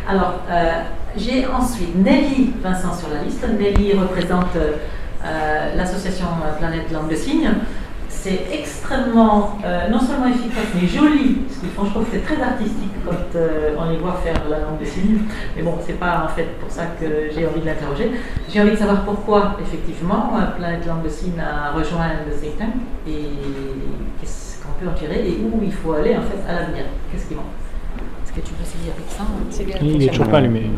Alors, j'ai ensuite Nelly Vincent sur la liste. Nelly représente l'association Planète Langue de Signes. C'est extrêmement, non seulement efficace, mais joli, parce que franchement, c'est très artistique quand on les voit faire la langue de signes. Mais bon, c'est pas en fait pour ça que j'ai envie de l'interroger. J'ai envie de savoir pourquoi, effectivement, Planète Langue de Signes a rejoint le think tank et qu'est-ce qu'on peut en tirer et où il faut aller en fait à l'avenir. Qu'est-ce qui manque? Est-ce que tu peux essayer avec ça? C'est bien. Il est toujours pas allumé.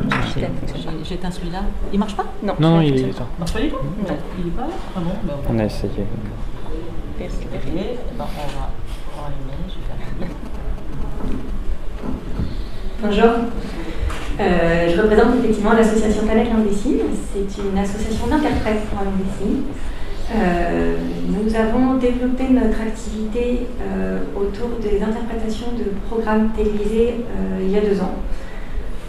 J'éteins celui-là. Il marche pas? Non, il est éteint. Il marche pas du tout? Non. Il est pas là? Ah bon, ben On a essayé. Bon, on va allumer, je vais faire. Bonjour, je représente effectivement l'association Planète Langue des Signes. C'est une association d'interprètes pour la langue des signes. Nous avons développé notre activité autour des interprétations de programmes télévisés il y a 2 ans.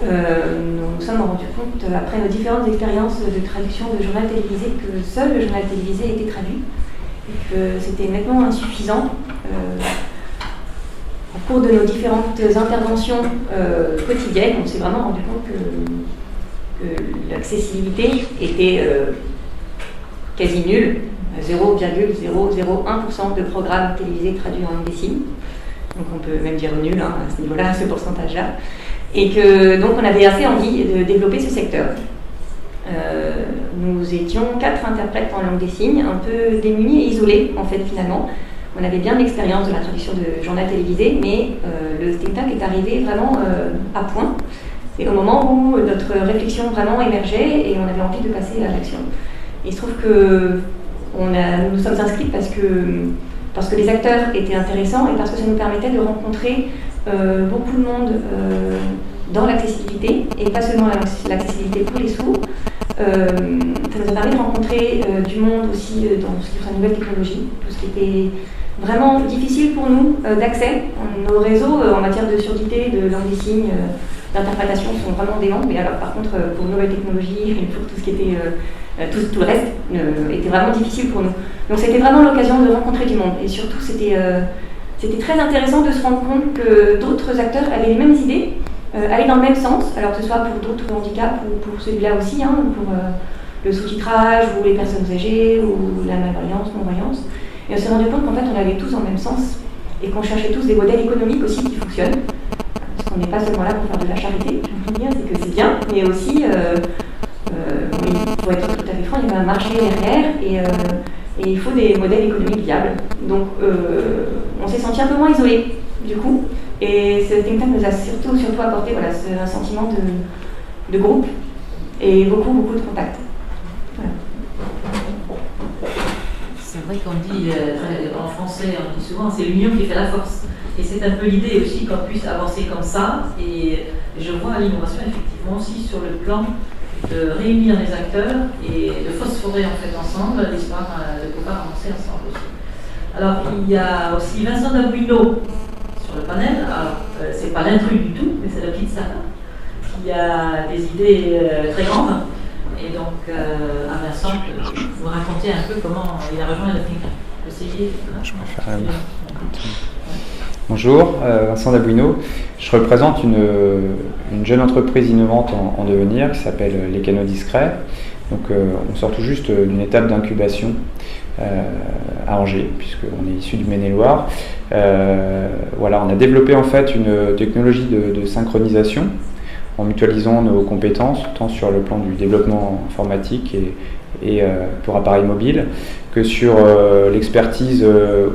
Nous nous sommes rendus compte, après nos différentes expériences de traduction de journal télévisé, que seul le journal télévisé était traduit et que c'était nettement insuffisant. Au cours de nos différentes interventions quotidiennes, on s'est vraiment rendu compte que l'accessibilité était quasi nulle, 0,001% de programmes télévisés traduits en langue des signes. Donc on peut même dire nul à ce niveau-là, à ce pourcentage-là. Et que donc on avait assez envie de développer ce secteur. Nous étions 4 interprètes en langue des signes, un peu démunis et isolés en fait finalement. On avait bien l'expérience de la traduction de journal télévisé, mais le think tank est arrivé vraiment à point. C'est au moment où notre réflexion vraiment émergeait et on avait envie de passer à l'action. Il se trouve que nous nous sommes inscrits parce que les acteurs étaient intéressants et parce que ça nous permettait de rencontrer beaucoup de monde dans l'accessibilité, et pas seulement l'accessibilité pour les sourds. Ça nous a permis de rencontrer du monde aussi dans ce qui est la nouvelle technologie, tout ce qui était vraiment difficile pour nous d'accès. Nos réseaux en matière de surdité, de langue des signes, d'interprétation sont vraiment déments, mais alors par contre pour nouvelles technologies et pour tout ce qui était tout le reste était vraiment difficile pour nous. Donc c'était vraiment l'occasion de rencontrer du monde, et surtout c'était très intéressant de se rendre compte que d'autres acteurs avaient les mêmes idées, allaient dans le même sens, alors que ce soit pour d'autres handicaps ou pour celui-là aussi, pour le sous-titrage ou les personnes âgées ou la malvoyance, non-voyance. Et on s'est rendu compte qu'en fait on allait tous dans le même sens et qu'on cherchait tous des modèles économiques aussi qui fonctionnent. Parce qu'on n'est pas seulement là pour faire de la charité, je veux dire, c'est que c'est bien, mais aussi, pour être tout à fait franc, il y a un marché derrière et il faut des modèles économiques viables. Donc on s'est senti un peu moins isolés du coup, et ce think tank nous a surtout apporté un sentiment de groupe et beaucoup de contacts. Voilà. C'est vrai qu'on dit, en français, on dit souvent, c'est l'union qui fait la force. Et c'est un peu l'idée aussi qu'on puisse avancer comme ça. Et je vois l'innovation effectivement aussi sur le plan de réunir les acteurs et de phosphorer en fait ensemble l'histoire de pouvoir avancer ensemble aussi. Alors il y a aussi Vincent Dabouino sur le panel. Alors c'est pas l'intrus du tout, mais c'est la petite Sarah qui a des idées très grandes. Et donc, à Vincent, vous raconter un peu comment il a rejoint le think tank. Essayez. Je peux faire Bonjour, Vincent Dabouino. Je représente une jeune entreprise innovante en devenir qui s'appelle Les Canaux Discrets. Donc, on sort tout juste d'une étape d'incubation à Angers, puisqu'on est issu du Maine-et-Loire. Voilà, on a développé en fait une technologie de synchronisation en mutualisant nos compétences, tant sur le plan du développement informatique et pour appareils mobiles, que sur l'expertise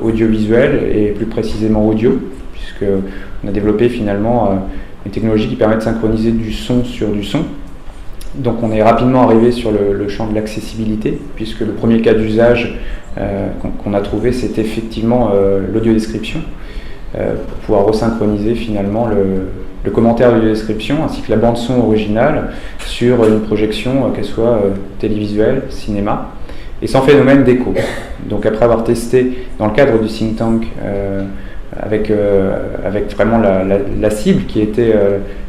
audiovisuelle et plus précisément audio, puisqu'on a développé finalement une technologie qui permet de synchroniser du son sur du son. Donc on est rapidement arrivé sur le champ de l'accessibilité, puisque le premier cas d'usage qu'on a trouvé, c'est effectivement l'audiodescription, pour pouvoir resynchroniser finalement le commentaire de description ainsi que la bande son originale sur une projection, qu'elle soit télévisuelle, cinéma, et sans phénomène d'écho. Donc après avoir testé dans le cadre du think tank avec vraiment la cible qui était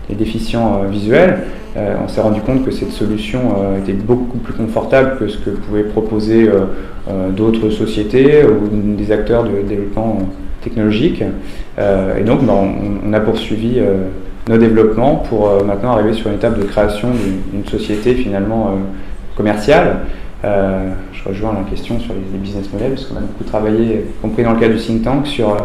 les déficients visuels, on s'est rendu compte que cette solution était beaucoup plus confortable que ce que pouvaient proposer d'autres sociétés ou des acteurs de développement technologique. Et donc on a poursuivi nos développements pour maintenant arriver sur une étape de création d'une société finalement commerciale. Je rejoins la question sur les business models, parce qu'on a beaucoup travaillé, y compris dans le cadre du think tank, sur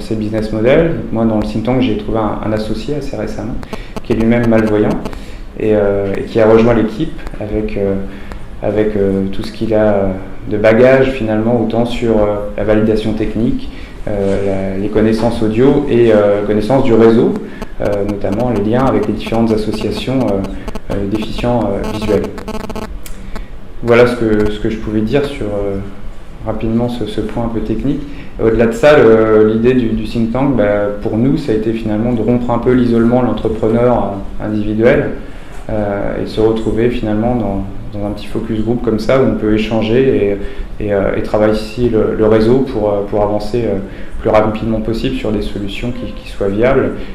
ces business models. Moi, dans le think tank, j'ai trouvé un associé assez récemment, qui est lui-même malvoyant, et qui a rejoint l'équipe avec tout ce qu'il a de bagage finalement, autant sur la validation technique, les connaissances audio et connaissances du réseau, notamment les liens avec les différentes associations déficients visuels. Voilà ce que je pouvais dire sur rapidement ce point un peu technique. Au-delà de ça, l'idée du think tank, pour nous, ça a été finalement de rompre un peu l'isolement de l'entrepreneur individuel et de se retrouver finalement dans un petit focus group comme ça où on peut échanger et travailler ici le réseau pour avancer plus rapidement possible sur des solutions qui soient viables